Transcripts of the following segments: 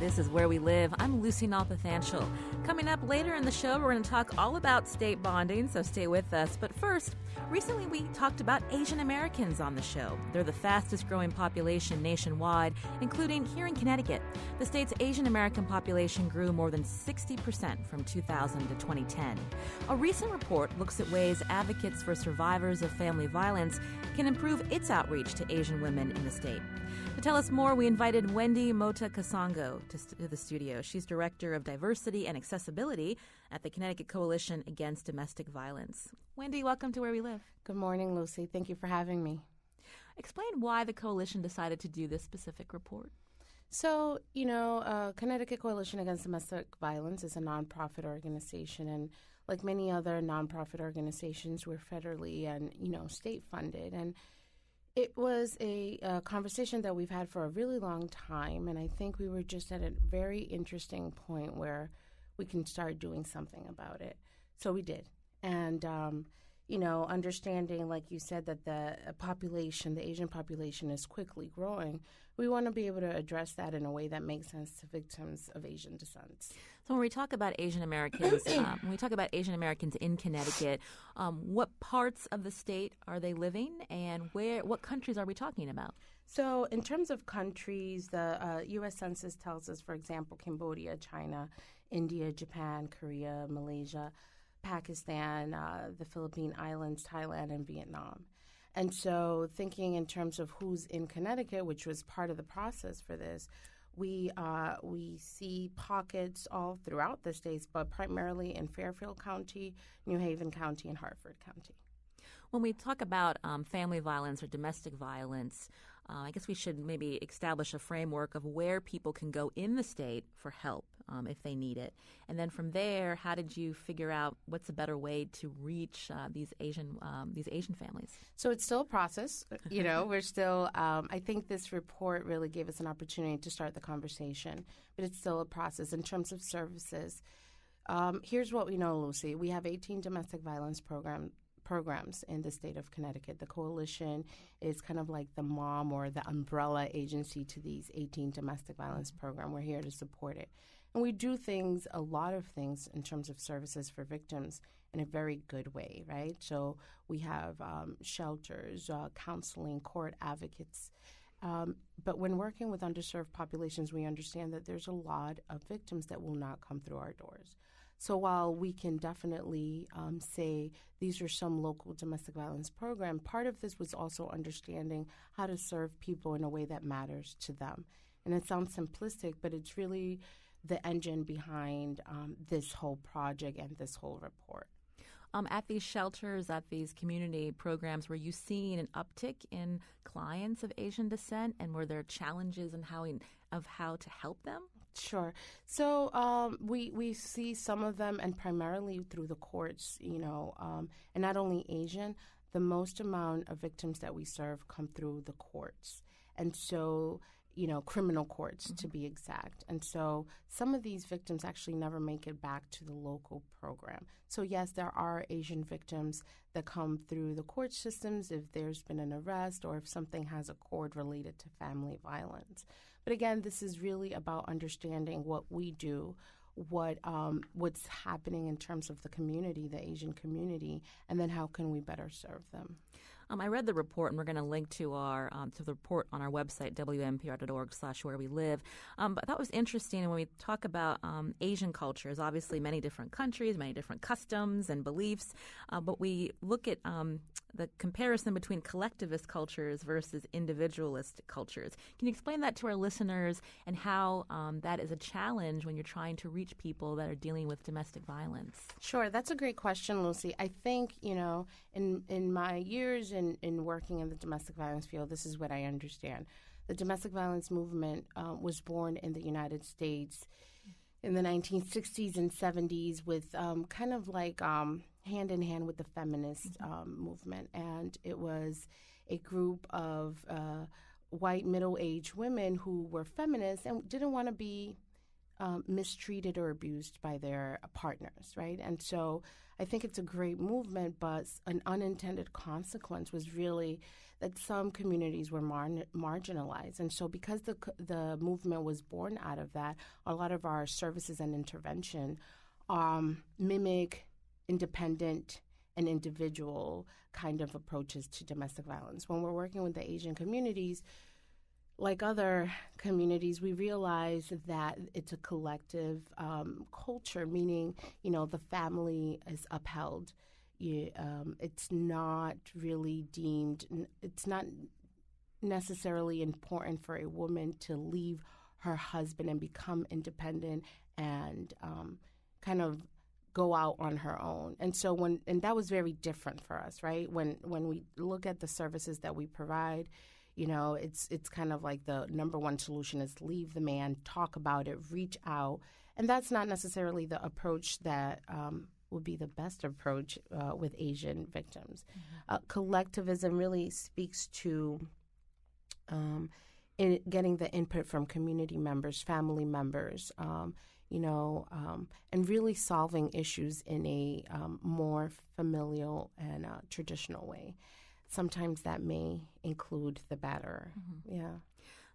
This is Where We Live. I'm Lucy Nalpathanchel. Coming up later in the show, we're going to talk all about state bonding, so stay with us. But first, recently we talked about Asian Americans on the show. They're the fastest growing population nationwide, including here in Connecticut. The state's Asian American population grew more than 60% from 2000 to 2010. A recent report looks at ways advocates for survivors of family violence can improve its outreach to Asian women in the state. To tell us more, we invited Wendy Mota Kasango to the studio. She's Director of Diversity and Accessibility at the Connecticut Coalition Against Domestic Violence. Wendy, welcome to Where We Live. Good morning, Lucy. Thank you for having me. Explain why the coalition decided to do this specific report. So, Connecticut Coalition Against Domestic Violence is a nonprofit organization, and like many other nonprofit organizations, we're federally and, state funded. And it was a conversation that we've had for a really long time, and I think we were just at a very interesting point where we can start doing something about it. So we did. And, understanding, like you said, that the Asian population is quickly growing, we want to be able to address that in a way that makes sense to victims of Asian descent. So when we talk about Asian Americans, in Connecticut, what parts of the state are they living, and what countries are we talking about? So in terms of countries, the U.S. Census tells us, for example, Cambodia, China, India, Japan, Korea, Malaysia, Pakistan, the Philippine Islands, Thailand, and Vietnam. And so thinking in terms of who's in Connecticut, which was part of the process for this, we see pockets all throughout the states, but primarily in Fairfield County, New Haven County, and Hartford County. When we talk about family violence or domestic violence, I guess we should maybe establish a framework of where people can go in the state for help if they need it. And then from there, how did you figure out what's a better way to reach these Asian families? So it's still a process. We're still, I think this report really gave us an opportunity to start the conversation, but it's still a process. In terms of services, here's what we know, Lucy. We have 18 domestic violence programs in the state of Connecticut. The coalition is kind of like the mom or the umbrella agency to these 18 domestic violence programs. We're here to support it. And we do a lot of things in terms of services for victims in a very good way, right? So we have shelters, counseling, court advocates. But when working with underserved populations, we understand that there's a lot of victims that will not come through our doors. So while we can definitely say these are some local domestic violence programs, part of this was also understanding how to serve people in a way that matters to them. And it sounds simplistic, but it's really the engine behind this whole project and this whole report. At these shelters, at these community programs, were you seeing an uptick in clients of Asian descent, and were there challenges in how to help them? Sure. So we see some of them, and primarily through the courts, and not only Asian, the most amount of victims that we serve come through the courts. And so, criminal courts to be exact. And so some of these victims actually never make it back to the local program. So yes, there are Asian victims that come through the court systems if there's been an arrest or if something has occurred related to family violence. But again, this is really about understanding what we do, what's happening in terms of the community, the Asian community, and then how can we better serve them. I read the report, and we're going to link to the report on our website, WNPR.org/wherewelive. But that was interesting. And when we talk about Asian cultures, obviously many different countries, many different customs and beliefs, but we look at the comparison between collectivist cultures versus individualist cultures. Can you explain that to our listeners and how that is a challenge when you're trying to reach people that are dealing with domestic violence? Sure. That's a great question, Lucy. I think, in my years in working in the domestic violence field, this is what I understand. The domestic violence movement was born in the United States in the 1960s and 70s with kind of like hand in hand with the feminist movement. And it was a group of white middle-aged women who were feminists and didn't want to be mistreated or abused by their partners, right? And so I think it's a great movement, but an unintended consequence was really that some communities were marginalized. And so because the movement was born out of that, a lot of our services and intervention mimic independent and individual kind of approaches to domestic violence. When we're working with the Asian communities, like other communities, we realize that it's a collective culture, meaning, the family is upheld. It's not really deemed, it's not necessarily important for a woman to leave her husband and become independent and kind of go out on her own. And so and that was very different for us, right? When we look at the services that we provide, it's kind of like the number one solution is leave the man, talk about it, reach out. And that's not necessarily the approach that would be the best approach with Asian victims. Mm-hmm. Collectivism really speaks to getting the input from community members, family members, and really solving issues in a more familial and traditional way. Sometimes that may include the batterer. Mm-hmm. Yeah.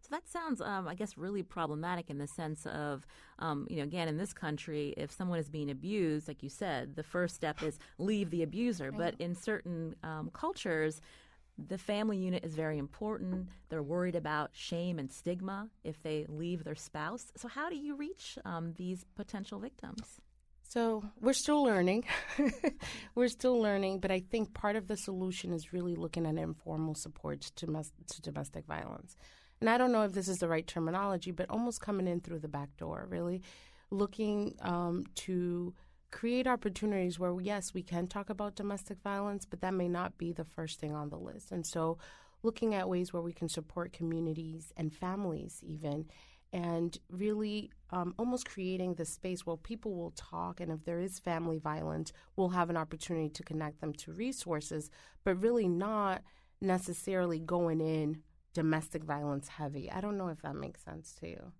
So that sounds, I guess, really problematic in the sense of, again, in this country, if someone is being abused, like you said, the first step is leave the abuser. Right. But in certain cultures, the family unit is very important. They're worried about shame and stigma if they leave their spouse. So how do you reach these potential victims? So we're still learning. But I think part of the solution is really looking at informal supports to domestic violence. And I don't know if this is the right terminology, but almost coming in through the back door, really looking to create opportunities where, yes, we can talk about domestic violence, but that may not be the first thing on the list. And so looking at ways where we can support communities and families even, and really almost creating the space where people will talk, and if there is family violence, we'll have an opportunity to connect them to resources, but really not necessarily going in domestic violence heavy. I don't know if that makes sense to you.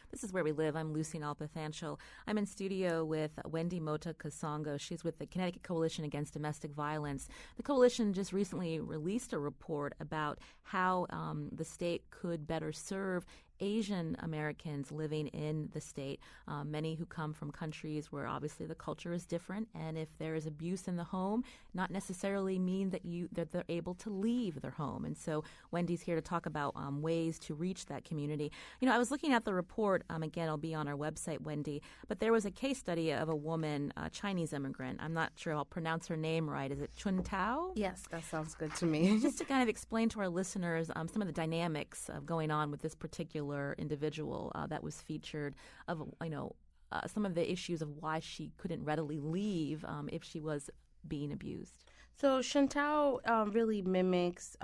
This is Where We Live. I'm Lucy Nalpathanchel. I'm in studio with Wendy Mota Kasongo. She's with the Connecticut Coalition Against Domestic Violence. The coalition just recently released a report about how the state could better serve Asian Americans living in the state, many who come from countries where obviously the culture is different, and if there is abuse in the home, not necessarily mean that they're able to leave their home. And so Wendy's here to talk about ways to reach that community. I was looking at the report, again, it'll be on our website, Wendy, but there was a case study of a woman, a Chinese immigrant. I'm not sure I'll pronounce her name right. Is it Chun Tao? Yes, that sounds good to me. Just to kind of explain to our listeners some of the dynamics going on with this particular individual that was featured, of some of the issues of why she couldn't readily leave if she was being abused. So Chantao really mimics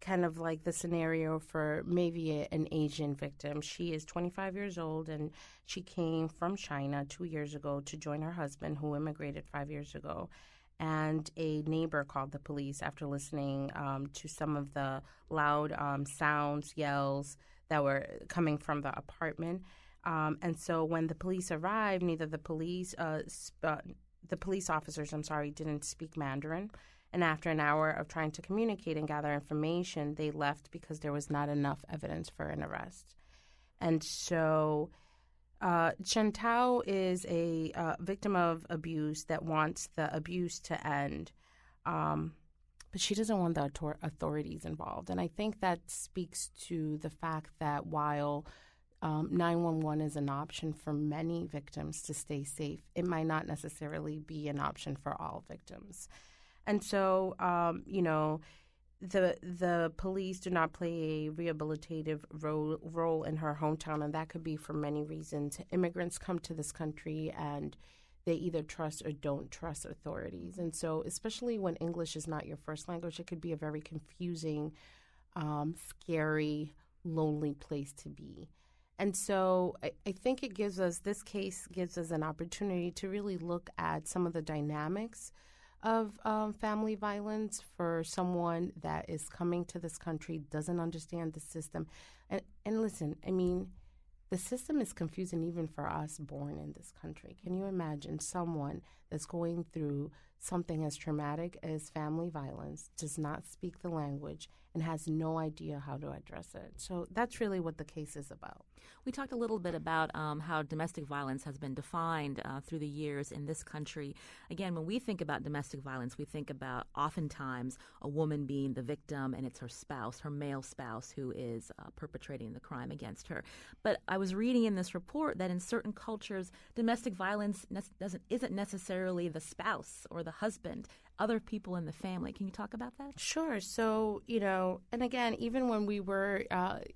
kind of like the scenario for maybe an Asian victim. She is 25 years old, and she came from China 2 years ago to join her husband, who immigrated 5 years ago. And a neighbor called the police after listening to some of the loud sounds, yells that were coming from the apartment. And so when the police arrived, neither the police officers, didn't speak Mandarin. And after an hour of trying to communicate and gather information, they left because there was not enough evidence for an arrest. And so Chen Tao is a victim of abuse that wants the abuse to end, but she doesn't want the authorities involved. And I think that speaks to the fact that while 911 is an option for many victims to stay safe, it might not necessarily be an option for all victims. And so, the police do not play a rehabilitative role in her hometown, and that could be for many reasons. Immigrants come to this country and they either trust or don't trust authorities. And so especially when English is not your first language, it could be a very confusing, scary, lonely place to be. And so I think this case gives us an opportunity to really look at some of the dynamics of family violence for someone that is coming to this country, doesn't understand the system. And listen, the system is confusing even for us born in this country. Can you imagine someone that's going through something as traumatic as family violence, does not speak the language, and has no idea how to address it? So that's really what the case is about. We talked a little bit about how domestic violence has been defined through the years in this country. Again, when we think about domestic violence, we think about oftentimes a woman being the victim, and it's her spouse, her male spouse, who is perpetrating the crime against her. But I was reading in this report that in certain cultures, domestic violence isn't necessarily the spouse or the husband, other people in the family. Can you talk about that? Sure. So, and again, even when we were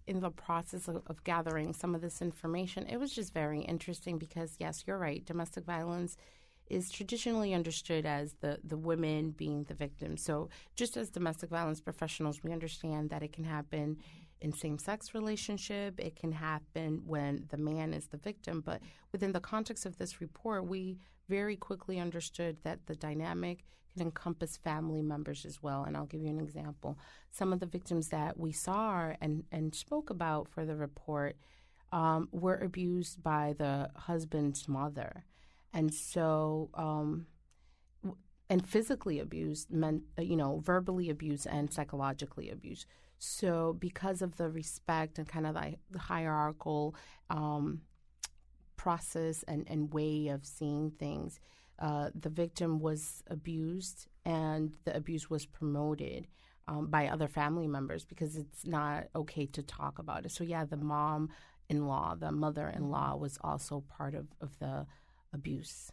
in the process of gathering some of this information, it was just very interesting because, yes, you're right, domestic violence is traditionally understood as the women being the victim. So just as domestic violence professionals, we understand that it can happen in same-sex relationship. It can happen when the man is the victim. But within the context of this report, we very quickly understood that the dynamic can encompass family members as well. And I'll give you an example. Some of the victims that we saw and spoke about for the report were abused by the husband's mother. And so, and physically abused, verbally abused and psychologically abused. So because of the respect and kind of the hierarchical process and way of seeing things, the victim was abused, and the abuse was promoted by other family members because it's not okay to talk about it. So, yeah, the mom-in-law, the mother-in-law was also part of the abuse.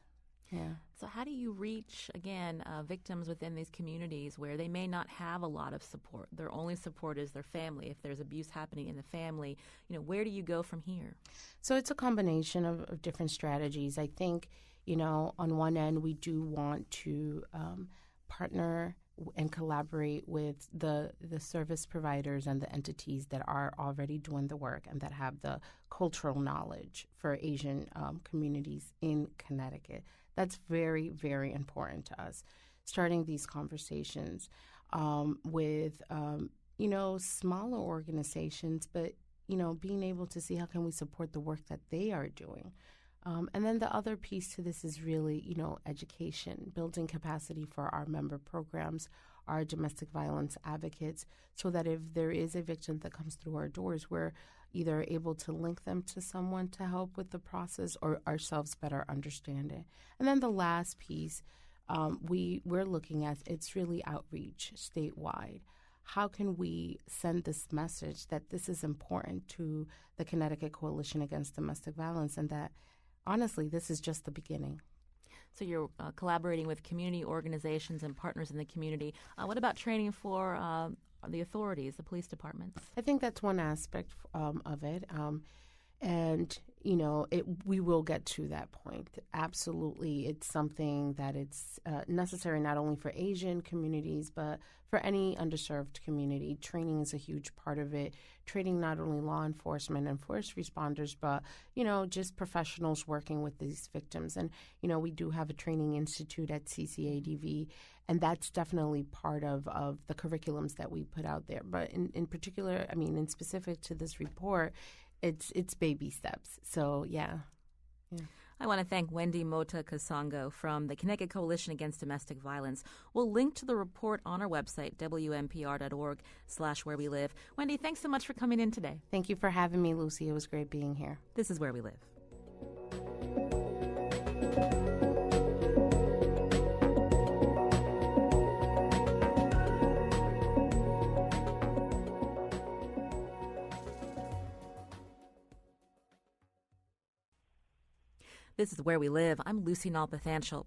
Yeah. So how do you reach, again, victims within these communities where they may not have a lot of support? Their only support is their family. If there's abuse happening in the family, where do you go from here? So it's a combination of different strategies. I think, on one end, we do want to partner and collaborate with the service providers and the entities that are already doing the work and that have the cultural knowledge for Asian communities in Connecticut. That's very, very important to us. Starting these conversations with, smaller organizations, but, being able to see how can we support the work that they are doing. And then the other piece to this is really, education, building capacity for our member programs, our domestic violence advocates, so that if there is a victim that comes through our doors, we're either able to link them to someone to help with the process or ourselves better understand it. And then the last piece we're looking at, it's really outreach statewide. How can we send this message that this is important to the Connecticut Coalition Against Domestic Violence and that, honestly, this is just the beginning. So you're collaborating with community organizations and partners in the community. What about training for the authorities, the police departments? I think that's one aspect of it. And, we will get to that point. Absolutely. It's something that it's necessary not only for Asian communities, but for any underserved community. Training is a huge part of it. Training not only law enforcement and first responders, but, just professionals working with these victims. And, we do have a training institute at CCADV, and that's definitely part of the curriculums that we put out there. But in particular, in specific to this report, it's baby steps. So, yeah. I want to thank Wendy Mota Kasongo from the Connecticut Coalition Against Domestic Violence. We'll link to the report on our website, WNPR.org/where we live. Wendy, thanks so much for coming in today. Thank you for having me, Lucy. It was great being here. This is Where We Live. This is Where We Live. I'm Lucy Nalpathanchel.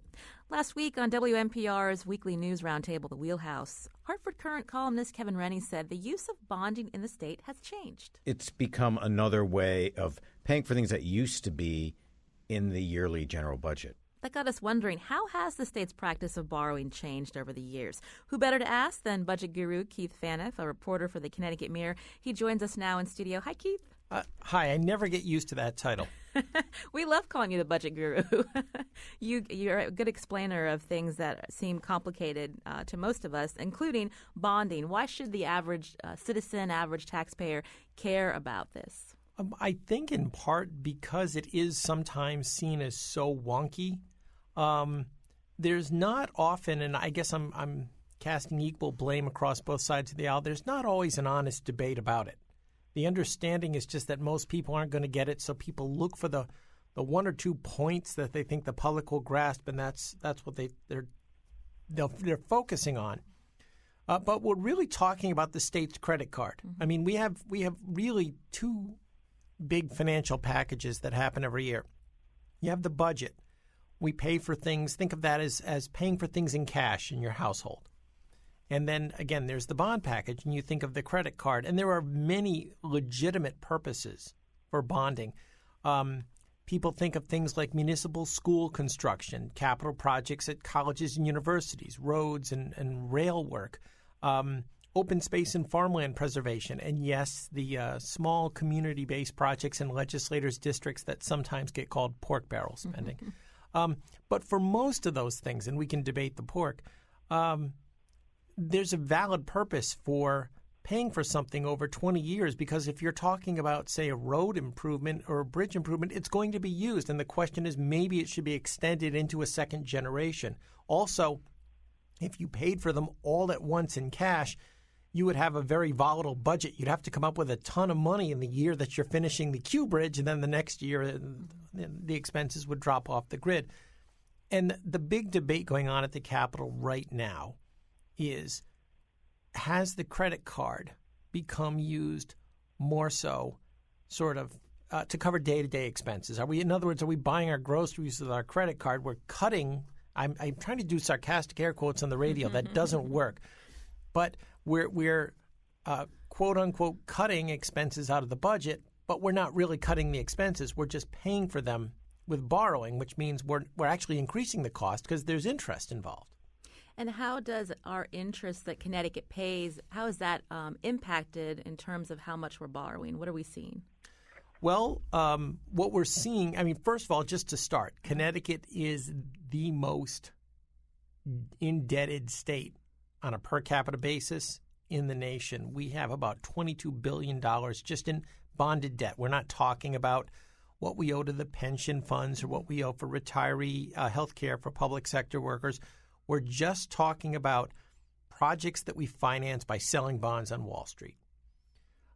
Last week on WNPR's weekly news roundtable, The Wheelhouse, Hartford Courant columnist Kevin Rennie said the use of bonding in the state has changed. It's become another way of paying for things that used to be in the yearly general budget. That got us wondering, how has the state's practice of borrowing changed over the years? Who better to ask than budget guru Keith Phaneuf, a reporter for the Connecticut Mirror. He joins us now in studio. Hi, Keith. Hi, I never get used to that title. We love calling you the budget guru. You're a good explainer of things that seem complicated to most of us, including bonding. Why should the average citizen, average taxpayer care about this? I think in part because it is sometimes seen as so wonky. There's not often, and I guess I'm casting equal blame across both sides of the aisle, there's not always an honest debate about it. The understanding is just that most people aren't going to get it, so people look for the one or two points that they think the public will grasp, and that's what they're focusing on. But we're really talking about the state's credit card. I mean, we have really two big financial packages that happen every year. You have the budget. We pay for things. Think of that as paying for things in cash in your household. And then, again, there's the bond package, and you think of the credit card. And there are many legitimate purposes for bonding. People think of things like municipal school construction, capital projects at colleges and universities, roads and rail work, open space and farmland preservation, and, yes, the small community-based projects in legislators' districts that sometimes get called pork barrel spending. But for most of those things, and we can debate the pork, there's a valid purpose for paying for something over 20 years because if you're talking about, say, a road improvement or a bridge improvement, it's going to be used. And the question is maybe it should be extended into a second generation. Also, if you paid for them all at once in cash, you would have a very volatile budget. You'd have to come up with a ton of money in the year that you're finishing the Q Bridge, and then the next year the expenses would drop off the grid. And the big debate going on at the Capitol right now is, has the credit card become used more so sort of to cover day-to-day expenses? In other words, are we buying our groceries with our credit card? We're cutting – I'm trying to do sarcastic air quotes on the radio. That doesn't work. But we're quote-unquote cutting expenses out of the budget, but we're not really cutting the expenses. We're just paying for them with borrowing, which means we're actually increasing the cost because there's interest involved. And how does our interest that Connecticut pays, how is that impacted in terms of how much we're borrowing? What are we seeing? Well, what we're seeing, I mean, first of all, just to start, Connecticut is the most indebted state on a per capita basis in the nation. We have about $22 billion just in bonded debt. We're not talking about what we owe to the pension funds or what we owe for retiree health care for public sector workers. We're just talking about projects that we finance by selling bonds on Wall Street.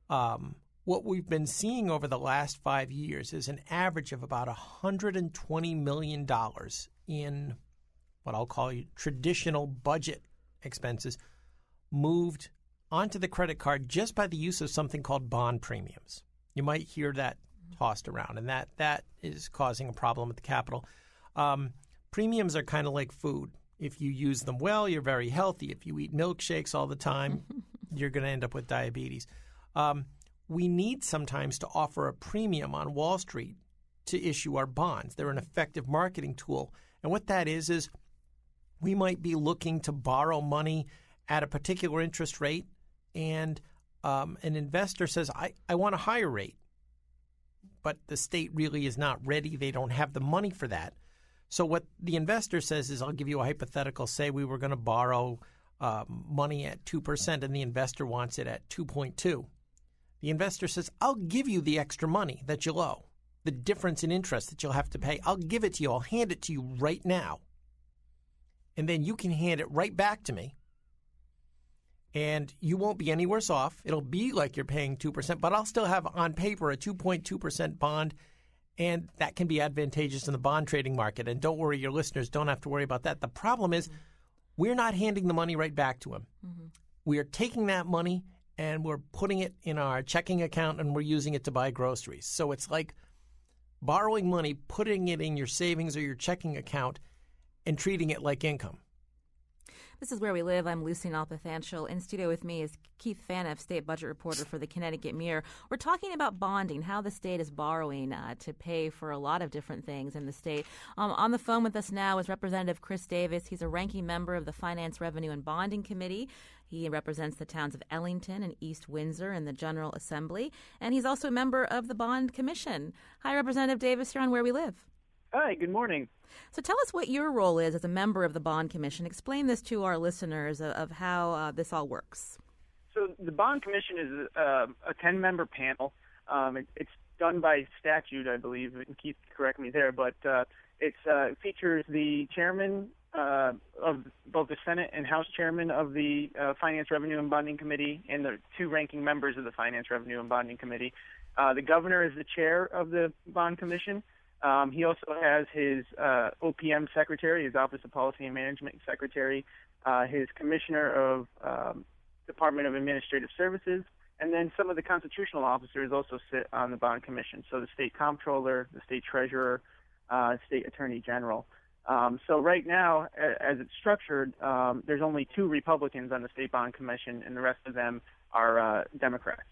What we've been seeing over the last 5 years is an average of about $120 million in what I'll call traditional budget expenses moved onto the credit card just by the use of something called bond premiums. You might hear that tossed around, and that is causing a problem at the Capitol. Premiums are kind of like food. If you use them well, you're very healthy. If you eat milkshakes all the time, you're going to end up with diabetes. We need sometimes to offer a premium on Wall Street to issue our bonds. They're an effective marketing tool. And what that is we might be looking to borrow money at a particular interest rate, and an investor says, I want a higher rate. But the state really is not ready. They don't have the money for that. So what the investor says is, I'll give you a hypothetical. Say we were going to borrow money at 2%, and the investor wants it at 2.2. The investor says, I'll give you the extra money that you'll owe, the difference in interest that you'll have to pay. I'll give it to you. I'll hand it to you right now. And then you can hand it right back to me. And you won't be any worse off. It'll be like you're paying 2%, but I'll still have on paper a 2.2% bond. And that can be advantageous in the bond trading market. And don't worry, your listeners don't have to worry about that. The problem is we're not handing the money right back to him. Mm-hmm. We are taking that money and we're putting it in our checking account and we're using it to buy groceries. So it's like borrowing money, putting it in your savings or your checking account and treating it like income. This is Where We Live. I'm Lucy Nalpathanchil. In studio with me is Keith Phaneuf, state budget reporter for the Connecticut Mirror. We're talking about bonding, how the state is borrowing to pay for a lot of different things in the state. On the phone with us now is Representative Chris Davis. He's a ranking member of the Finance, Revenue, and Bonding Committee. He represents the towns of Ellington and East Windsor in the General Assembly. And he's also a member of the Bond Commission. Hi, Representative Davis. You're on Where We Live. Hi, good morning. So tell us what your role is as a member of the Bond Commission. Explain this to our listeners of how this all works. So the Bond Commission is a 10-member panel. It's done by statute, I believe, and Keith, correct me there, but it features the chairman of both the Senate and House chairman of the Finance, Revenue, and Bonding Committee, and the two ranking members of the Finance, Revenue, and Bonding Committee. The governor is the chair of the Bond Commission. He also has his OPM secretary, his Office of Policy and Management secretary, his commissioner of Department of Administrative Services, and then some of the constitutional officers also sit on the Bond Commission. So the state comptroller, the state treasurer, state attorney general. So right now, as it's structured, there's only 2 Republicans on the State Bond Commission, and the rest of them are Democrats.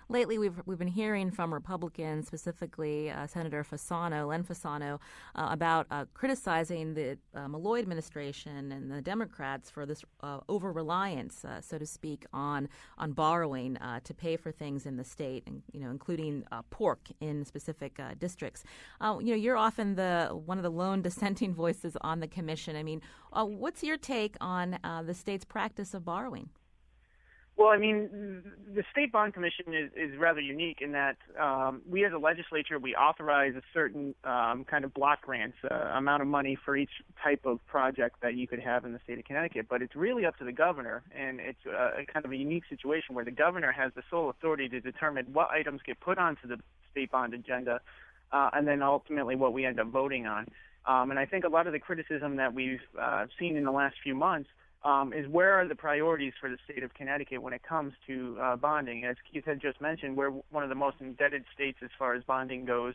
Lately, we've been hearing from Republicans, specifically Senator Len Fasano, about criticizing the Malloy administration and the Democrats for this over-reliance, so to speak, on borrowing to pay for things in the state, and including pork in specific districts. You're often one of the lone dissenting voices on the commission. I mean, what's your take on the state's practice of borrowing? Well, I mean, the State Bond Commission is rather unique in that we as a legislature, we authorize a certain kind of block grants, amount of money for each type of project that you could have in the state of Connecticut. But it's really up to the governor, and it's a kind of a unique situation where the governor has the sole authority to determine what items get put onto the state bond agenda, and then ultimately what we end up voting on. And I think a lot of the criticism that we've seen in the last few months is where are the priorities for the state of Connecticut when it comes to bonding. As Keith had just mentioned, we're one of the most indebted states as far as bonding goes.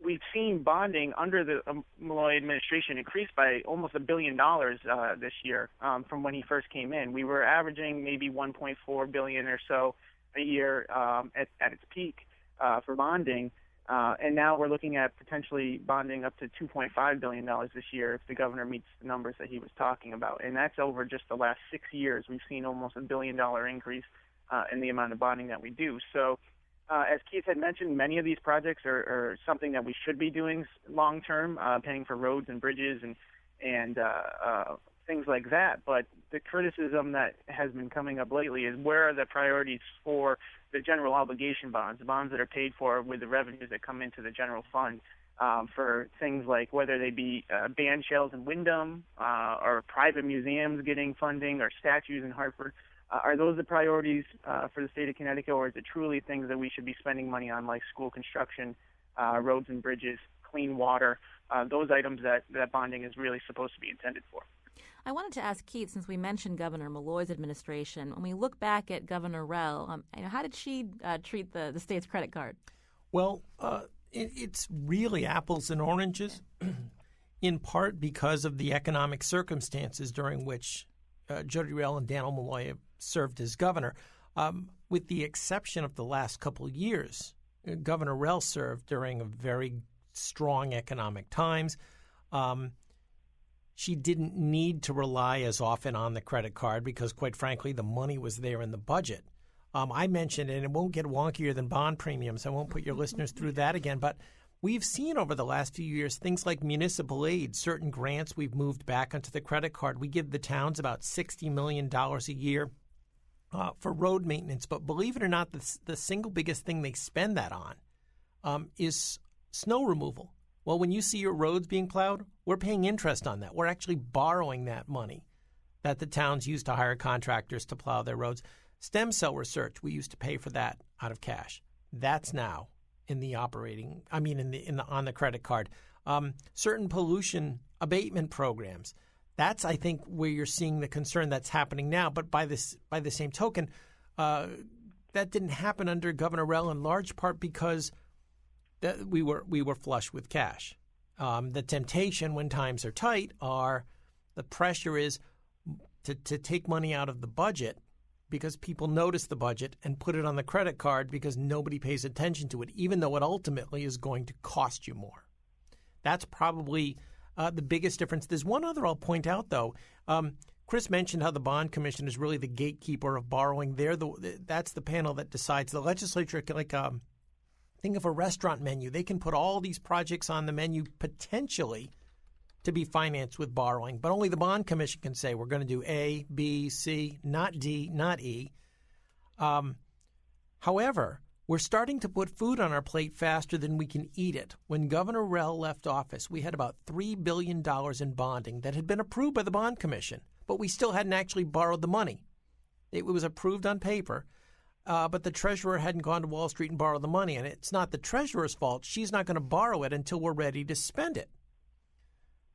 We've seen bonding under the Malloy administration increase by almost $1 billion this year from when he first came in. We were averaging maybe $1.4 billion or so a year at its peak for bonding. And now we're looking at potentially bonding up to $2.5 billion this year if the governor meets the numbers that he was talking about. And that's over just the last 6 years. We've seen almost $1 billion increase in the amount of bonding that we do. So as Keith had mentioned, many of these projects are something that we should be doing long-term, paying for roads and bridges and things like that. But the criticism that has been coming up lately is where are the priorities for the general obligation bonds, the bonds that are paid for with the revenues that come into the general fund for things like whether they be band shells in Wyndham or private museums getting funding or statues in Hartford. Are those the priorities for the state of Connecticut, or is it truly things that we should be spending money on like school construction, roads and bridges, clean water, those items that bonding is really supposed to be intended for? I wanted to ask Keith, since we mentioned Governor Malloy's administration, when we look back at Governor Rell, how did she treat the state's credit card? Well, it's really apples and oranges, in part because of the economic circumstances during which Jody Rell and Daniel Malloy have served as governor. With the exception of the last couple of years, Governor Rell served during a very strong economic times. She didn't need to rely as often on the credit card because, quite frankly, the money was there in the budget. I mentioned, and it won't get wonkier than bond premiums. I won't put your listeners through that again. But we've seen over the last few years things like municipal aid, certain grants we've moved back onto the credit card. We give the towns about $60 million a year for road maintenance. But believe it or not, the single biggest thing they spend that on is snow removal. Well, when you see your roads being plowed, we're paying interest on that. We're actually borrowing that money that the towns use to hire contractors to plow their roads. Stem cell research, we used to pay for that out of cash. That's now in the on the credit card. Certain pollution abatement programs. That's, I think, where you're seeing the concern that's happening now. But by the same token, that didn't happen under Governor Rell in large part because we were flush with cash. The temptation when times are tight the pressure is to take money out of the budget because people notice the budget and put it on the credit card because nobody pays attention to it, even though it ultimately is going to cost you more. That's probably the biggest difference. There's one other I'll point out, though. Chris mentioned how the Bond Commission is really the gatekeeper of borrowing. That's the panel that decides. The legislature, think of a restaurant menu. They can put all these projects on the menu potentially to be financed with borrowing, but only the Bond Commission can say we're going to do A, B, C, not D, not E. However, We're starting to put food on our plate faster than we can eat it. When Governor Rell left office, we had about $3 billion in bonding that had been approved by the Bond Commission, but we still hadn't actually borrowed the money. It was approved on paper, but the treasurer hadn't gone to Wall Street and borrowed the money, and it's not the treasurer's fault. She's not going to borrow it until we're ready to spend it.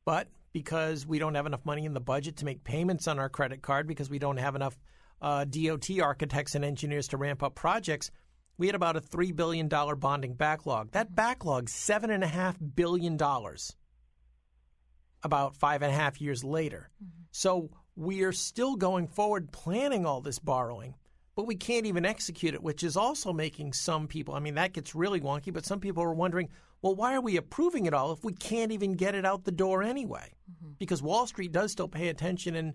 But because we don't have enough money in the budget to make payments on our credit card, because we don't have enough DOT architects and engineers to ramp up projects, we had about a $3 billion bonding backlog. That backlog's $7.5 billion about 5.5 years later. Mm-hmm. So we are still going forward planning all this borrowing, but we can't even execute it, which is also making some people, I mean, that gets really wonky, but some people are wondering, well, why are we approving it all if we can't even get it out the door anyway? Mm-hmm. Because Wall Street does still pay attention, and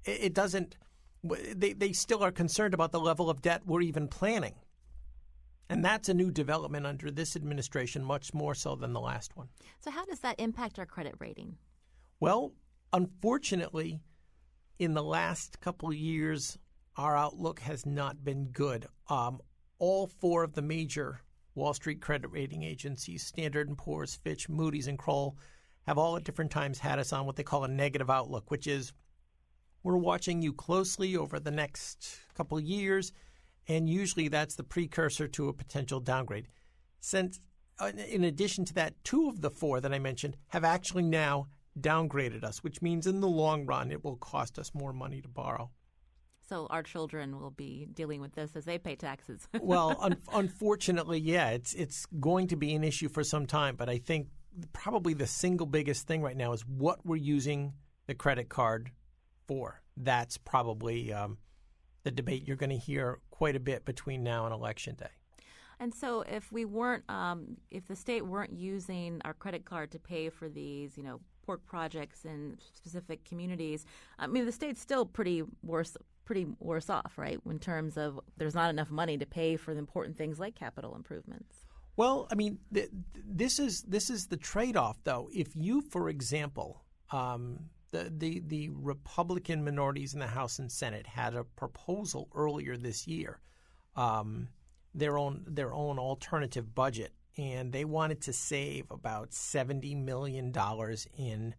it doesn't, they still are concerned about the level of debt we're even planning. And that's a new development under this administration, much more so than the last one. So how does that impact our credit rating? Well, unfortunately, in the last couple of years, our outlook has not been good. All four of the major Wall Street credit rating agencies, Standard & Poor's, Fitch, Moody's, and Kroll, have all at different times had us on what they call a negative outlook, which is we're watching you closely over the next couple of years, and usually that's the precursor to a potential downgrade. Since, in addition to that, two of the four that I mentioned have actually now downgraded us, which means in the long run it will cost us more money to borrow. So our children will be dealing with this as they pay taxes. Well, unfortunately, yeah, it's going to be an issue for some time. But I think probably the single biggest thing right now is what we're using the credit card for. That's probably the debate you're going to hear quite a bit between now and Election Day. And so if we weren't, if the state weren't using our credit card to pay for these, port projects in specific communities, I mean, the state's still pretty worse off, right, in terms of there's not enough money to pay for the important things like capital improvements. Well, I mean, this is the trade-off, though. If you, for example, the Republican minorities in the House and Senate had a proposal earlier this year, their own alternative budget, and they wanted to save about $70 million in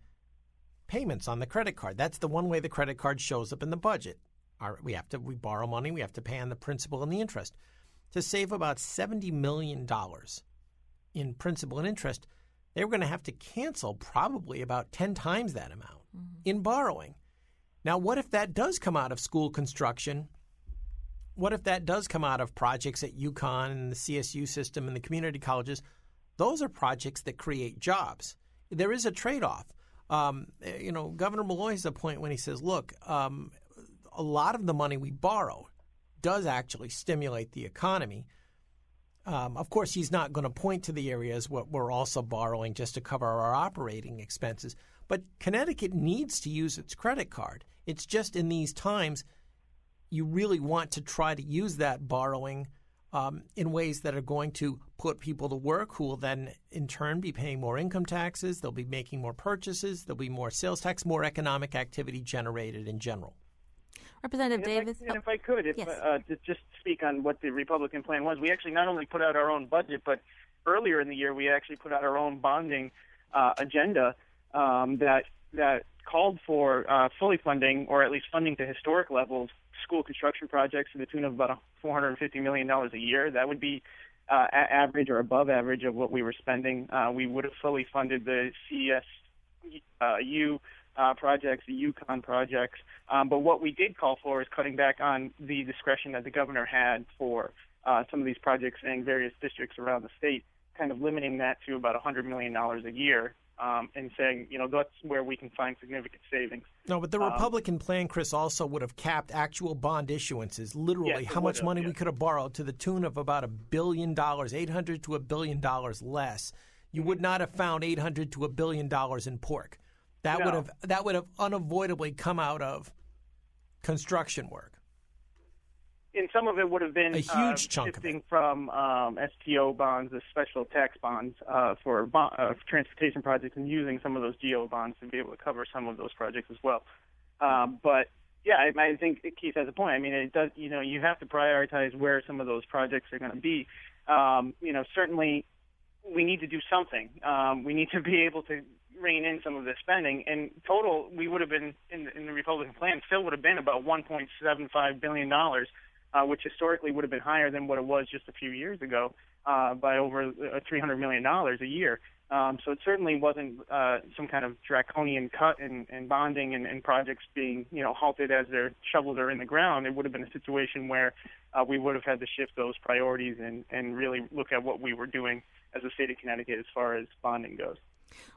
payments on the credit card. That's the one way the credit card shows up in the budget. We borrow money, we have to pay on the principal and the interest. To save about $70 million in principal and interest, they were going to have to cancel probably about 10 times that amount in borrowing. Now, what if that does come out of school construction? What if that does come out of projects at UConn and the CSU system and the community colleges? Those are projects that create jobs. There is a trade-off. Governor Malloy has a point when he says, look, a lot of the money we borrow does actually stimulate the economy. Of course, he's not going to point to the areas what we're also borrowing just to cover our operating expenses. But Connecticut needs to use its credit card. It's just in these times you really want to try to use that borrowing in ways that are going to put people to work who will then in turn be paying more income taxes. They'll be making more purchases. There'll be more sales tax, more economic activity generated in general. Representative Davis. If I could, to just speak on what the Republican plan was, we actually not only put out our own budget, but earlier in the year we actually put out our own bonding agenda that called for fully funding, or at least funding to historic levels, school construction projects to the tune of about $450 million a year. That would be average or above average of what we were spending. We would have fully funded the CSU projects, the UConn projects. But what we did call for is cutting back on the discretion that the governor had for some of these projects in various districts around the state, kind of limiting that to about $100 million a year. And saying, that's where we can find significant savings. No, but the Republican plan, Chris, also would have capped actual bond issuances, literally how much money we could have borrowed to the tune of about $1 billion, $800 to $1 billion less. You would not have found $800 to $1 billion in pork. That would have unavoidably come out of construction work. And some of it would have been a huge chunk shifting from STO bonds, the special tax bonds for transportation projects, and using some of those GO bonds to be able to cover some of those projects as well. But Yeah, I think Keith has a point. I mean, it does. You have to prioritize where some of those projects are going to be. Certainly, we need to do something. We need to be able to rein in some of the spending. In total, we would have been in the Republican plan still would have been about $1.75 billion, which historically would have been higher than what it was just a few years ago by over $300 million a year. So it certainly wasn't some kind of draconian cut in bonding and projects being, halted as their shovels are in the ground. It would have been a situation where we would have had to shift those priorities and really look at what we were doing as a state of Connecticut as far as bonding goes.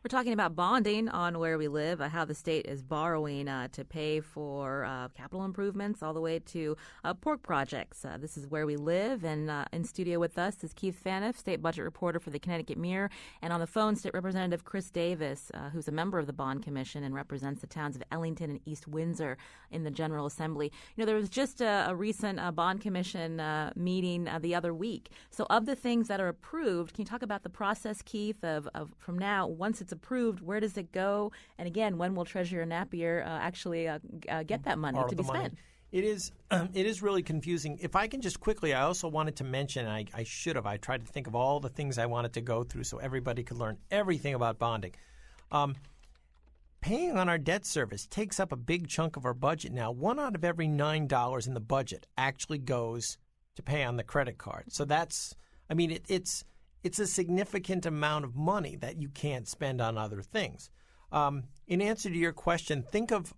We're talking about bonding on Where We Live, how the state is borrowing to pay for capital improvements all the way to pork projects. This is Where We Live, and in studio with us is Keith Phaneuf, state budget reporter for the Connecticut Mirror, and on the phone, State Representative Chris Davis, who's a member of the Bond Commission and represents the towns of Ellington and East Windsor in the General Assembly. There was just a recent Bond Commission meeting the other week. So of the things that are approved, can you talk about the process, Keith, of from now, once it's approved, where does it go? And again, when will Treasurer Napier actually get that money to be spent? It is really confusing. If I can just quickly, I also wanted to mention, I tried to think of all the things I wanted to go through so everybody could learn everything about bonding. Paying on our debt service takes up a big chunk of our budget now. 1 out of every $9 in the budget actually goes to pay on the credit card. So it's a significant amount of money that you can't spend on other things. In answer to your question,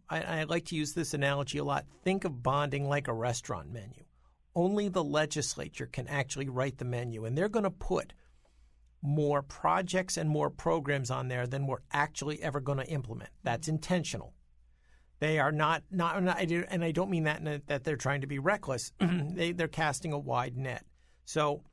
I like to use this analogy a lot, think of bonding like a restaurant menu. Only the legislature can actually write the menu, and they're going to put more projects and more programs on there than we're actually ever going to implement. That's intentional. They are not and I don't mean that they're trying to be reckless. They're casting a wide net. So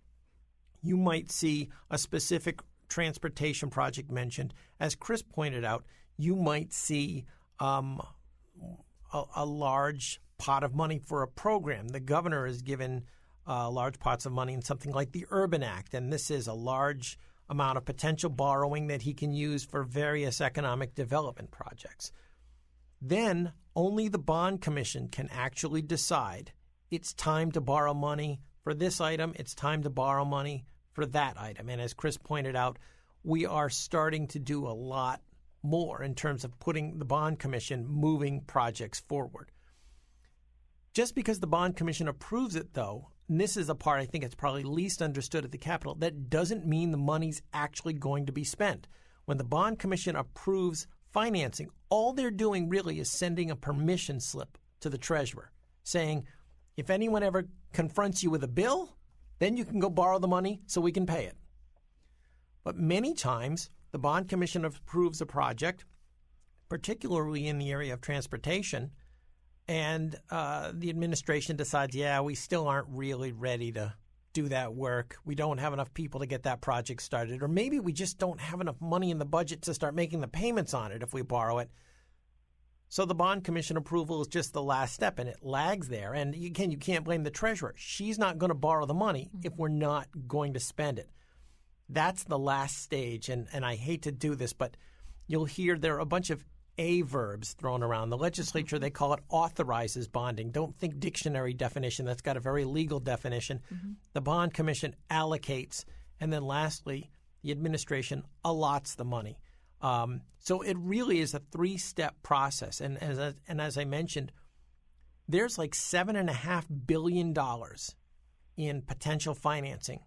you might see a specific transportation project mentioned. As Chris pointed out, you might see a large pot of money for a program. The governor has given large pots of money in something like the Urban Act, and this is a large amount of potential borrowing that he can use for various economic development projects. Then only the Bond Commission can actually decide it's time to borrow money for this item, it's time to borrow money for that item. And as Chris pointed out, we are starting to do a lot more in terms of putting the Bond Commission moving projects forward. Just because the Bond Commission approves it, though, and this is a part I think it's probably least understood at the Capitol, that doesn't mean the money's actually going to be spent. When the Bond Commission approves financing, all they're doing really is sending a permission slip to the treasurer saying, if anyone ever confronts you with a bill, then you can go borrow the money so we can pay it. But many times, the Bond Commission approves a project, particularly in the area of transportation, and the administration decides, we still aren't really ready to do that work. We don't have enough people to get that project started. Or maybe we just don't have enough money in the budget to start making the payments on it if we borrow it. So the Bond Commission approval is just the last step, and it lags there. And again, you can't blame the treasurer. She's not going to borrow the money if we're not going to spend it. That's the last stage, and I hate to do this, but you'll hear there are a bunch of A verbs thrown around. The legislature, they call it authorizes bonding. Don't think dictionary definition. That's got a very legal definition. Mm-hmm. The Bond Commission allocates, and then lastly, the administration allots the money. So it really is a three-step process. And as I mentioned, there's like $7.5 billion in potential financing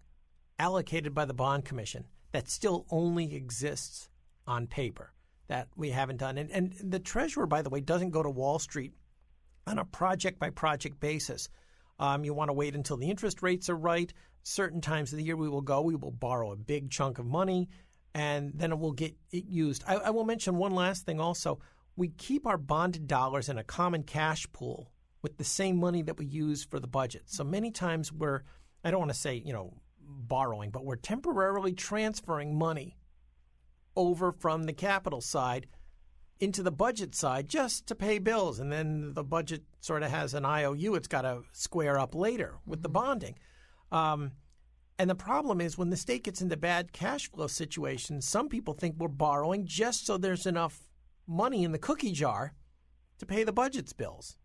allocated by the Bond Commission that still only exists on paper that we haven't done. And the treasurer, by the way, doesn't go to Wall Street on a project-by-project basis. You want to wait until the interest rates are right. Certain times of the year we will borrow a big chunk of money, and then it will get used. I will mention one last thing also. We keep our bonded dollars in a common cash pool with the same money that we use for the budget. So many times I don't want to say, borrowing, but we're temporarily transferring money over from the capital side into the budget side just to pay bills. And then the budget sort of has an IOU it's got to square up later with the bonding. And the problem is when the state gets into bad cash flow situations, some people think we're borrowing just so there's enough money in the cookie jar to pay the budget's bills.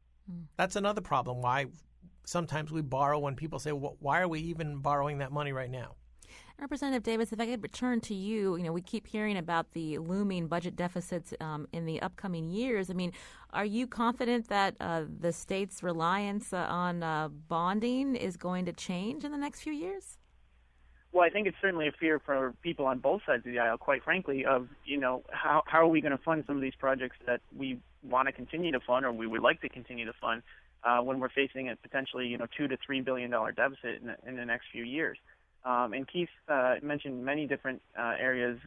That's another problem. Why sometimes we borrow when people say, well, why are we even borrowing that money right now? Representative Davis, if I could return to you, we keep hearing about the looming budget deficits in the upcoming years. I mean, are you confident that the state's reliance on bonding is going to change in the next few years? Well, I think it's certainly a fear for people on both sides of the aisle, quite frankly, of, how are we going to fund some of these projects that we want to continue to fund or we would like to continue to fund when we're facing a potentially, $2 to $3 billion deficit in the next few years. And Keith mentioned many different areas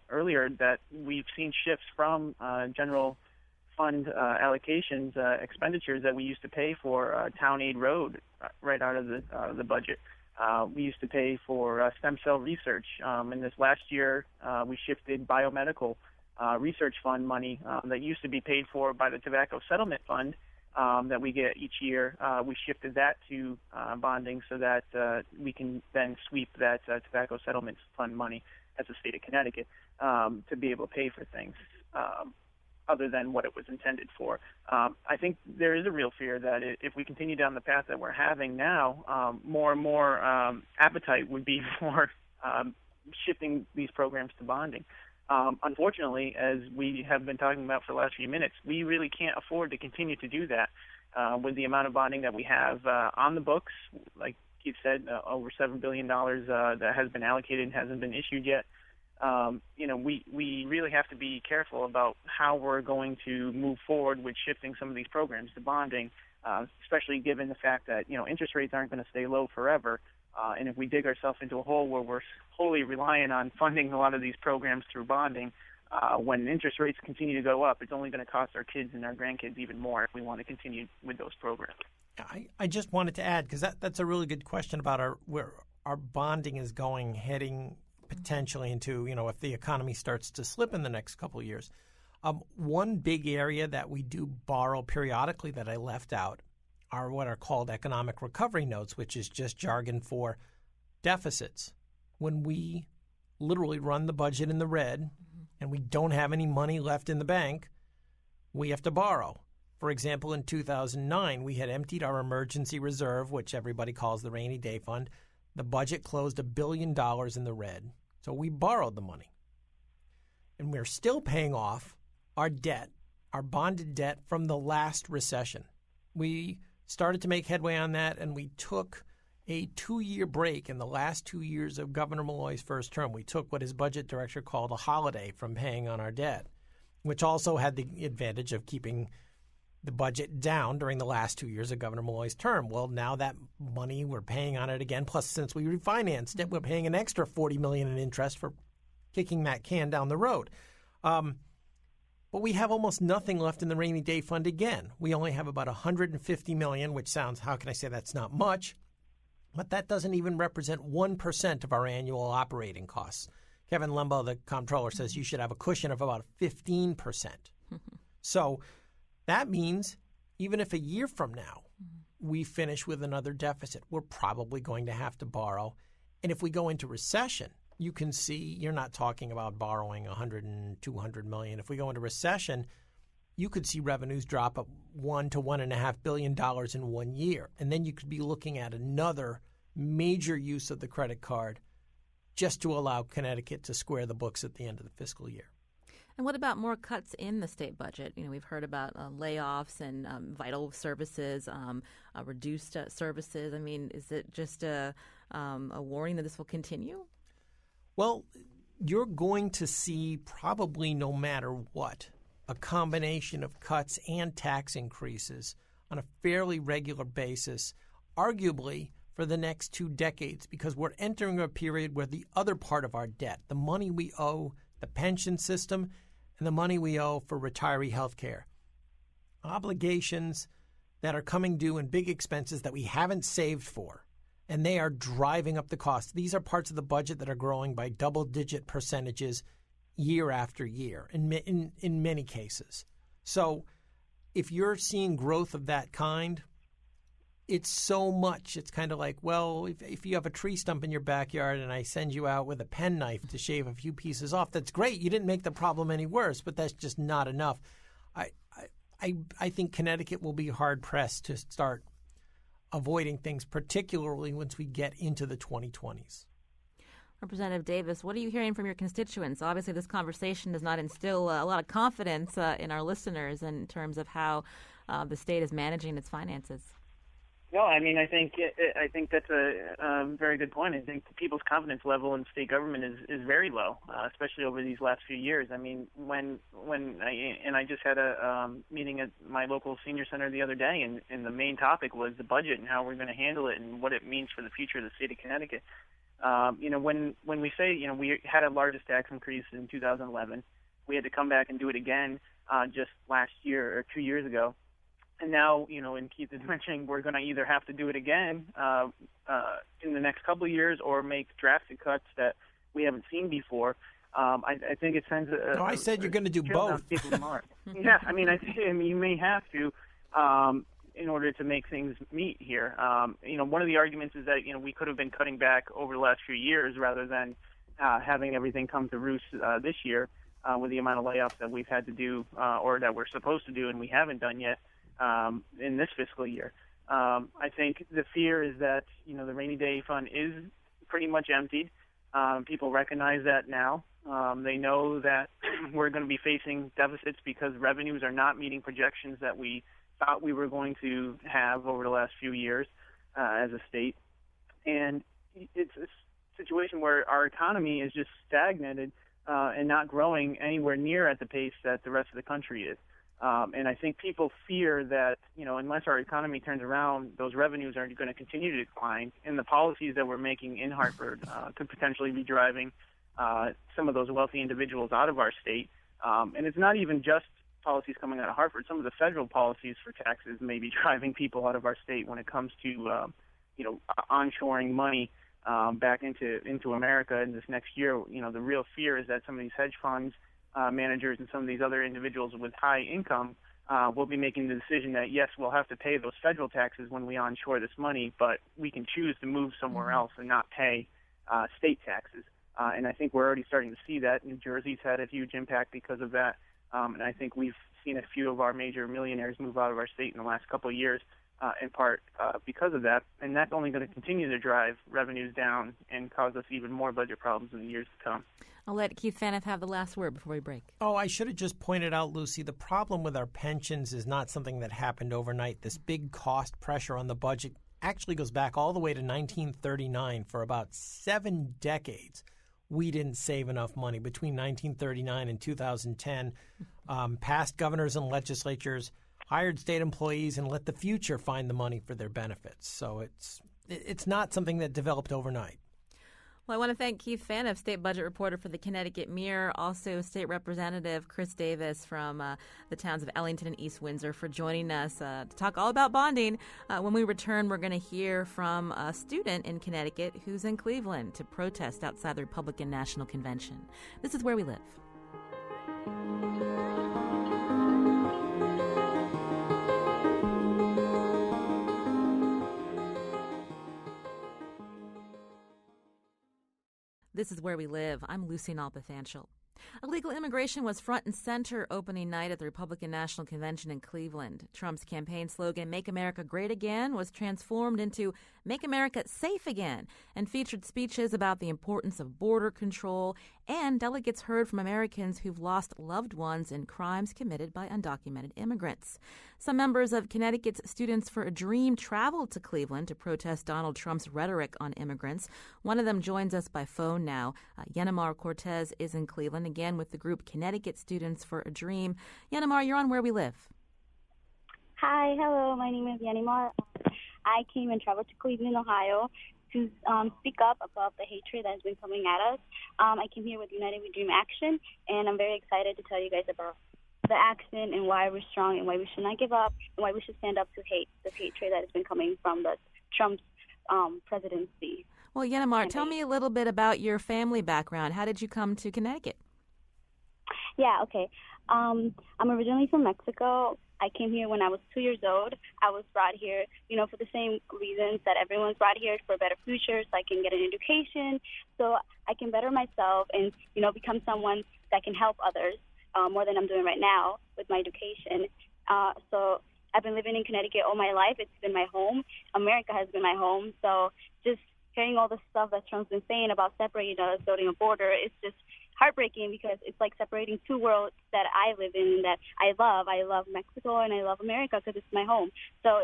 earlier that we've seen shifts from general fund allocations, expenditures that we used to pay for Town Aid Road right out of the budget. We used to pay for stem cell research. In this last year, we shifted biomedical research fund money that used to be paid for by the Tobacco Settlement Fund that we get each year. We shifted that to bonding so that we can then sweep that Tobacco Settlement Fund money as the state of Connecticut to be able to pay for things other than what it was intended for. I think there is a real fear that if we continue down the path that we're having now, more and more appetite would be for shifting these programs to bonding. Unfortunately, as we have been talking about for the last few minutes, we really can't afford to continue to do that with the amount of bonding that we have on the books. Like Keith said, over $7 billion that has been allocated and hasn't been issued yet. We really have to be careful about how we're going to move forward with shifting some of these programs to bonding, especially given the fact that, interest rates aren't going to stay low forever. And if we dig ourselves into a hole where we're wholly reliant on funding a lot of these programs through bonding, when interest rates continue to go up, it's only going to cost our kids and our grandkids even more if we want to continue with those programs. I just wanted to add, because that's a really good question about where our bonding is going, heading potentially into, if the economy starts to slip in the next couple of years. One big area that we do borrow periodically that I left out are what are called economic recovery notes, which is just jargon for deficits. When we literally run the budget in the red and we don't have any money left in the bank, we have to borrow. For example, in 2009, we had emptied our emergency reserve, which everybody calls the rainy day fund. The budget closed $1 billion in the red. So we borrowed the money. And we're still paying off our debt, our bonded debt from the last recession. We started to make headway on that, and we took a 2-year break in the last 2 years of Governor Malloy's first term. We took what his budget director called a holiday from paying on our debt, which also had the advantage of keeping the budget down during the last 2 years of Governor Malloy's term. Well, now that money, we're paying on it again. Plus, since we refinanced it, we're paying an extra $40 million in interest for kicking that can down the road. But we have almost nothing left in the rainy day fund again. We only have about $150 million, which sounds, how can I say that's not much? But that doesn't even represent 1% of our annual operating costs. Kevin Lembo, the comptroller, says you should have a cushion of about 15%. So that means even if a year from now we finish with another deficit, we're probably going to have to borrow. And if we go into recession, you can see you're not talking about borrowing $100 and $200 million. If we go into recession, you could see revenues drop at $1 to $1.5 billion in 1 year. And then you could be looking at another major use of the credit card just to allow Connecticut to square the books at the end of the fiscal year. And what about more cuts in the state budget? We've heard about layoffs and vital services, reduced services. I mean, is it just a warning that this will continue? Well, you're going to see probably no matter what, a combination of cuts and tax increases on a fairly regular basis, arguably for the next 2 decades, because we're entering a period where the other part of our debt, the money we owe the pension system and the money we owe for retiree health care, obligations that are coming due and big expenses that we haven't saved for, and they are driving up the cost. These are parts of the budget that are growing by double-digit percentages year after year in many cases. So if you're seeing growth of that kind, it's so much. It's kind of like, well, if you have a tree stump in your backyard and I send you out with a penknife to shave a few pieces off, that's great. You didn't make the problem any worse, but that's just not enough. I I think Connecticut will be hard-pressed to start avoiding things, particularly once we get into the 2020s. Representative Davis, what are you hearing from your constituents? Obviously, this conversation does not instill a lot of confidence in our listeners in terms of how the state is managing its finances. No, I mean, I think that's a very good point. I think people's confidence level in state government is very low, especially over these last few years. I mean, when I just had a meeting at my local senior center the other day, and the main topic was the budget and how we're going to handle it and what it means for the future of the state of Connecticut. When we say, we had a largest tax increase in 2011, we had to come back and do it again just last year or 2 years ago. And now, and Keith is mentioning, we're going to either have to do it again in the next couple of years or make drastic cuts that we haven't seen before. I think it sends a... No, I said you're going to do both. Yeah, I mean, you may have to in order to make things meet here. One of the arguments is that, we could have been cutting back over the last few years rather than having everything come to roost this year with the amount of layoffs that we've had to do or that we're supposed to do and we haven't done yet. In this fiscal year. I think the fear is that, the rainy day fund is pretty much emptied. People recognize that now. They know that we're going to be facing deficits because revenues are not meeting projections that we thought we were going to have over the last few years as a state. And it's a situation where our economy is just stagnated and not growing anywhere near at the pace that the rest of the country is. And I think people fear that, unless our economy turns around, those revenues are going to continue to decline. And the policies that we're making in Hartford could potentially be driving some of those wealthy individuals out of our state. And it's not even just policies coming out of Hartford. Some of the federal policies for taxes may be driving people out of our state when it comes to, onshoring money back into America in this next year. The real fear is that some of these hedge funds, managers and some of these other individuals with high income will be making the decision that, yes, we'll have to pay those federal taxes when we onshore this money, but we can choose to move somewhere else and not pay state taxes. And I think we're already starting to see that. New Jersey's had a huge impact because of that. And I think we've seen a few of our major millionaires move out of our state in the last couple of years, in part because of that. And that's only going to continue to drive revenues down and cause us even more budget problems in the years to come. I'll let Keith Faniff have the last word before we break. Oh, I should have just pointed out, Lucy, the problem with our pensions is not something that happened overnight. This big cost pressure on the budget actually goes back all the way to 1939. For about 7 decades, we didn't save enough money. Between 1939 and 2010, past governors and legislatures hired state employees and let the future find the money for their benefits. So it's not something that developed overnight. Well, I want to thank Keith Faniff, state budget reporter for the Connecticut Mirror, also State Representative Chris Davis from the towns of Ellington and East Windsor for joining us to talk all about bonding. When we return, we're going to hear from a student in Connecticut who's in Cleveland to protest outside the Republican National Convention. This is Where We Live. This is Where We Live. I'm Lucy Nalpathanchel. Illegal immigration was front and center opening night at the Republican National Convention in Cleveland. Trump's campaign slogan, Make America Great Again, was transformed into Make America Safe Again and featured speeches about the importance of border control, and delegates heard from Americans who've lost loved ones in crimes committed by undocumented immigrants. Some members of Connecticut's Students for a Dream traveled to Cleveland to protest Donald Trump's rhetoric on immigrants. One of them joins us by phone now. Yenamar Cortez is in Cleveland, again with the group Connecticut Students for a Dream. Yenamar, you're on Where We Live. Hi, hello. My name is Yenamar. I came and traveled to Cleveland, Ohio, to speak up about the hatred that has been coming at us. I came here with United We Dream Action, and I'm very excited to tell you guys about the action and why we're strong and why we should not give up and why we should stand up to the hatred that has been coming from the Trump's presidency. Well, Yenamar, tell me a little bit about your family background. How did you come to Connecticut? Yeah, okay. I'm originally from Mexico. I came here when I was 2 years old. I was brought here, for the same reasons that everyone's brought here, for a better future, so I can get an education, so I can better myself and, become someone that can help others more than I'm doing right now with my education. So I've been living in Connecticut all my life. It's been my home. America has been my home. So just hearing all the stuff that Trump's been saying about separating us, building a border, it's just heartbreaking because it's like separating two worlds that I live in and that I love. I love Mexico and I love America because it's my home. So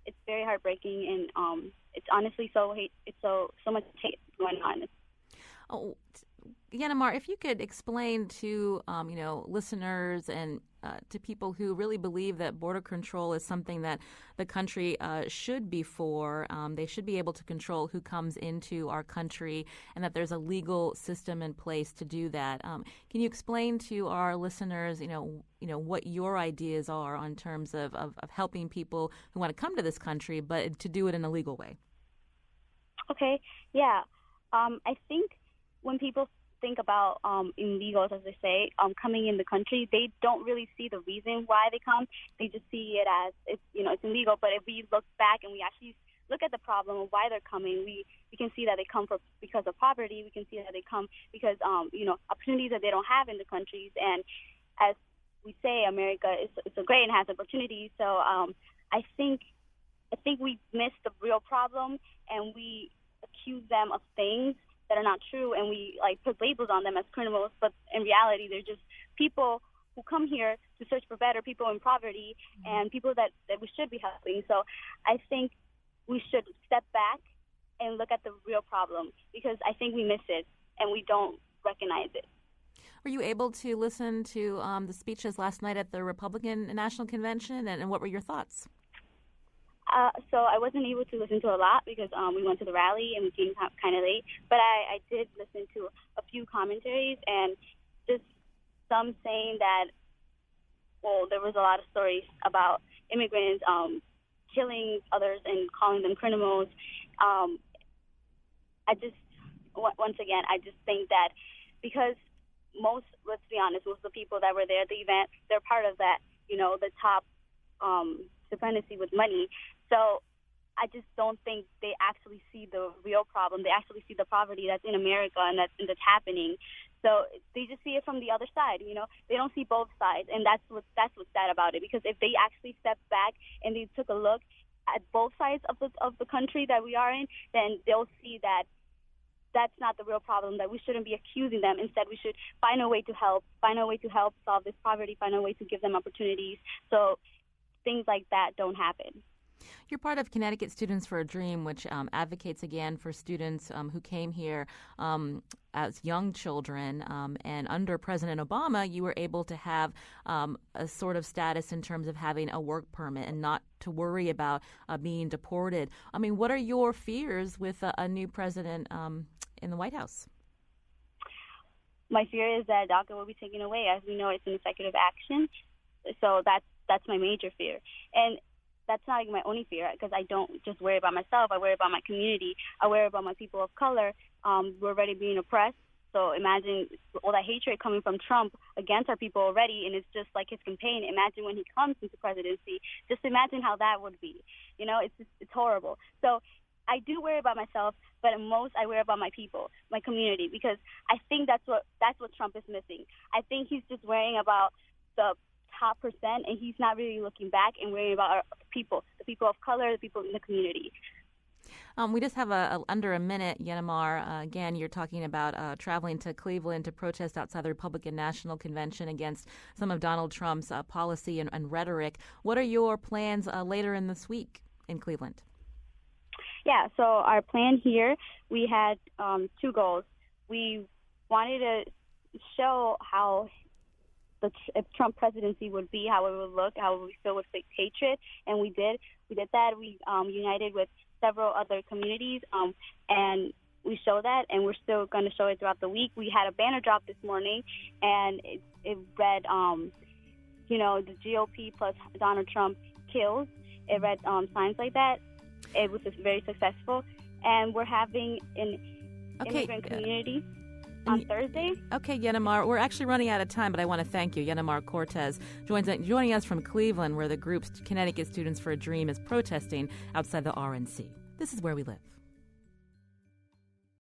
it's very heartbreaking, and it's honestly it's so much hate going on. Oh, Yanamar, if you could explain to listeners and to people who really believe that border control is something that the country should be for. They should be able to control who comes into our country, and that there's a legal system in place to do that. Can you explain to our listeners, what your ideas are on terms of helping people who want to come to this country, but to do it in a legal way? Okay, yeah. I think when people think about illegals, as they say, coming in the country, they don't really see the reason why they come. They just see it as it's illegal. But if we look back and we actually look at the problem of why they're coming, we can see that they come because of poverty. We can see that they come because opportunities that they don't have in the countries. And as we say, America is so great and has opportunities. So I think we miss the real problem, and we accuse them of things that are not true, and we put labels on them as criminals, but in reality they're just people who come here to search for better, people in poverty, and people that we should be helping. So I think we should step back and look at the real problem, because I think we miss it and we don't recognize it. Were you able to listen to the speeches last night at the Republican National Convention, and what were your thoughts? So I wasn't able to listen to a lot because we went to the rally and we came kind of late. But I did listen to a few commentaries, and just some saying that, there was a lot of stories about immigrants killing others and calling them criminals. Once again, I just think that because let's be honest, most of the people that were there at the event, they're part of that, the top supremacy with money. So I just don't think they actually see the real problem. They actually see the poverty that's in America and that's happening. So they just see it from the other side. They don't see both sides, and that's what's sad about it. Because if they actually stepped back and they took a look at both sides of the country that we are in, then they'll see that that's not the real problem, that we shouldn't be accusing them. Instead, we should find a way to help solve this poverty, find a way to give them opportunities so things like that don't happen. You're part of Connecticut Students for a Dream, which advocates again for students who came here as young children. And under President Obama, you were able to have a sort of status in terms of having a work permit and not to worry about being deported. I mean, what are your fears with a new president in the White House? My fear is that DACA will be taken away. As we know, it's an executive action. So that's my major fear. And that's not my only fear, because I don't just worry about myself. I worry about my community. I worry about my people of color. We're already being oppressed. So imagine all that hatred coming from Trump against our people already, and it's just like his campaign. Imagine when he comes into presidency. Just imagine how that would be. It's horrible. So I do worry about myself, but most I worry about my people, my community, because I think that's what Trump is missing. I think he's just worrying about the top percent, and he's not really looking back and worrying about our people, the people of color, the people in the community. We just have under a minute, Yanamar. Again, you're talking about traveling to Cleveland to protest outside the Republican National Convention against some of Donald Trump's policy and rhetoric. What are your plans later in this week in Cleveland? Yeah, so our plan here, we had two goals. We wanted to show how if Trump presidency would be, how it would look, how we feel with hatred, and we did that. We united with several other communities, and we show that, and we're still going to show it throughout the week. We had a banner drop this morning, and it read, the GOP plus Donald Trump kills. It read signs like that. It was just very successful, and we're having an immigrant community on Thursday. Okay, Yanamar, we're actually running out of time, but I want to thank you. Yanamar Cortez joining us from Cleveland, where the group Connecticut Students for a Dream is protesting outside the RNC. This is Where We Live.